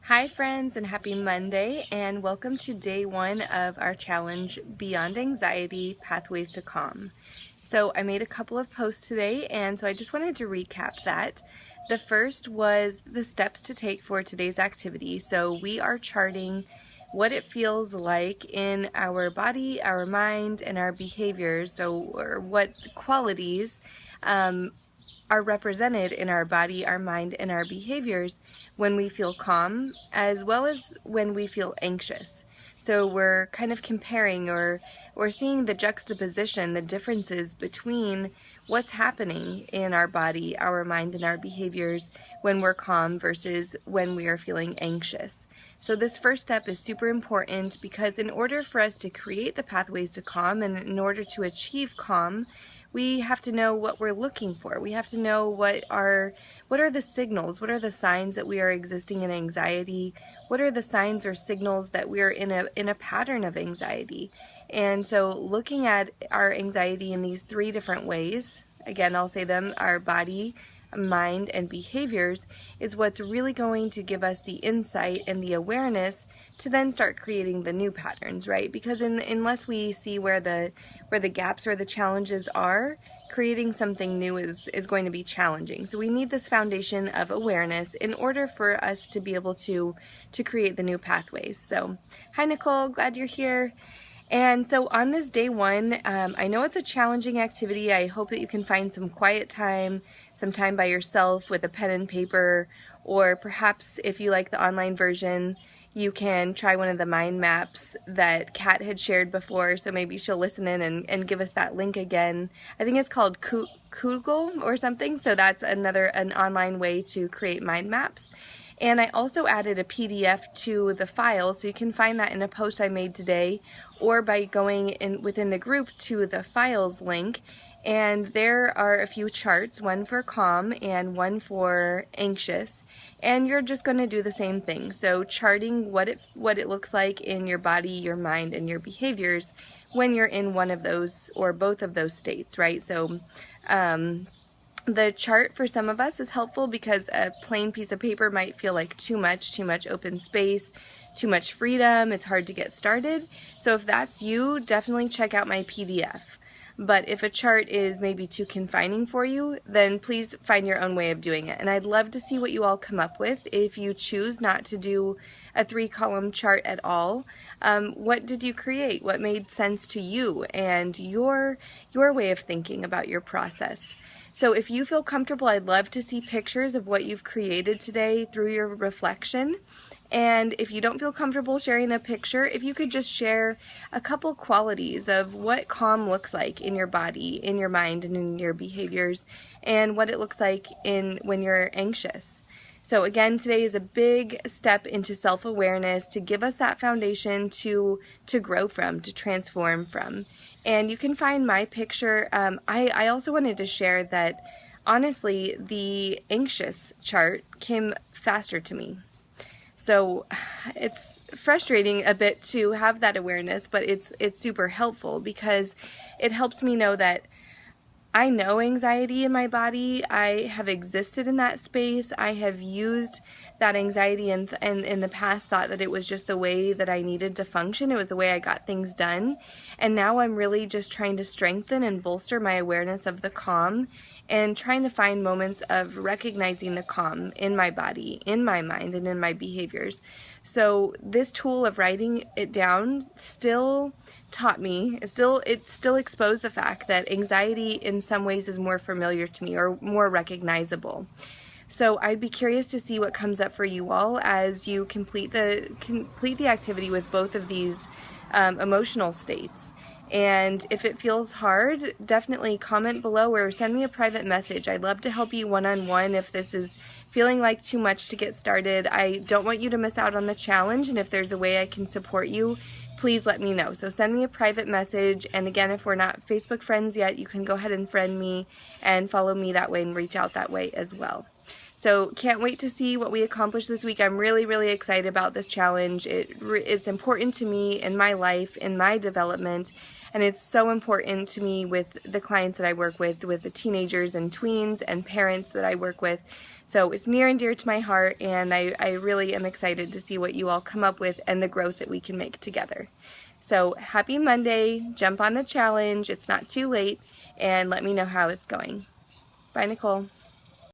Hi friends, and happy Monday, and welcome to day one of our challenge, Beyond Anxiety, Pathways to Calm. So I made a couple of posts today, and so I just wanted to recap that. The first was the steps to take for today's activity. So we are charting what it feels like in our body, our mind, and our behaviors, or what qualities are represented in our body, our mind, and our behaviors when we feel calm, as well as when we feel anxious. So we're kind of comparing or seeing the juxtaposition, the differences between what's happening in our body, our mind, and our behaviors when we're calm versus when we are feeling anxious. So this first step is super important because in order for us to create the pathways to calm and in order to achieve calm, we have to know what we're looking for. We have to know what are the signals, what are the signs that we are existing in anxiety, what are the signs or signals that we are in a pattern of anxiety. And so looking at our anxiety in these three different ways, again, I'll say them, our body, mind, and behaviors, is what's really going to give us the insight and the awareness to then start creating the new patterns, right? Because unless we see where the gaps or the challenges are, creating something new is going to be challenging. So we need this foundation of awareness in order for us to be able to create the new pathways. So hi Nicole, glad you're here. And so on this day one, I know it's a challenging activity. I hope that you can find some quiet time, some time by yourself with a pen and paper, or perhaps if you like the online version, you can try one of the mind maps that Kat had shared before, so maybe she'll listen in and give us that link again. I think it's called Kugel or something, so that's an online way to create mind maps. And I also added a PDF to the file, so you can find that in a post I made today, or by going within the group to the files link. And there are a few charts, one for calm and one for anxious. And you're just going to do the same thing. So charting what it looks like in your body, your mind, and your behaviors when you're in one of those or both of those states, right? So the chart for some of us is helpful because a plain piece of paper might feel like too much open space, too much freedom, it's hard to get started. So if that's you, definitely check out my PDF. But if a chart is maybe too confining for you, then please find your own way of doing it. And I'd love to see what you all come up with. If you choose not to do a 3-column chart at all, what did you create? What made sense to you and your way of thinking about your process? So if you feel comfortable, I'd love to see pictures of what you've created today through your reflection. And if you don't feel comfortable sharing a picture, if you could just share a couple qualities of what calm looks like in your body, in your mind, and in your behaviors, and what it looks like when you're anxious. So again, today is a big step into self-awareness to give us that foundation to grow from, to transform from. And you can find my picture. I also wanted to share that, honestly, the anxious chart came faster to me. So it's frustrating a bit to have that awareness, but it's super helpful because it helps me know that I know anxiety in my body. I have existed in that space. I have used that anxiety and in the past thought that it was just the way that I needed to function. It was the way I got things done. And now I'm really just trying to strengthen and bolster my awareness of the calm and trying to find moments of recognizing the calm in my body, in my mind, and in my behaviors. So this tool of writing it down still taught me, it still exposed the fact that anxiety in some ways is more familiar to me or more recognizable. So I'd be curious to see what comes up for you all as you complete the activity with both of these emotional states. And if it feels hard, definitely comment below or send me a private message. I'd love to help you one-on-one if this is feeling like too much to get started. I don't want you to miss out on the challenge, and if there's a way I can support you, please let me know. So send me a private message, and again, if we're not Facebook friends yet, you can go ahead and friend me and follow me that way and reach out that way as well. So can't wait to see what we accomplish this week. I'm really excited about this challenge. It's important to me in my life, in my development, and it's so important to me with the clients that I work with the teenagers and tweens and parents that I work with. So it's near and dear to my heart, and I really am excited to see what you all come up with and the growth that we can make together. So happy Monday, jump on the challenge, it's not too late, and let me know how it's going. Bye, Nicole.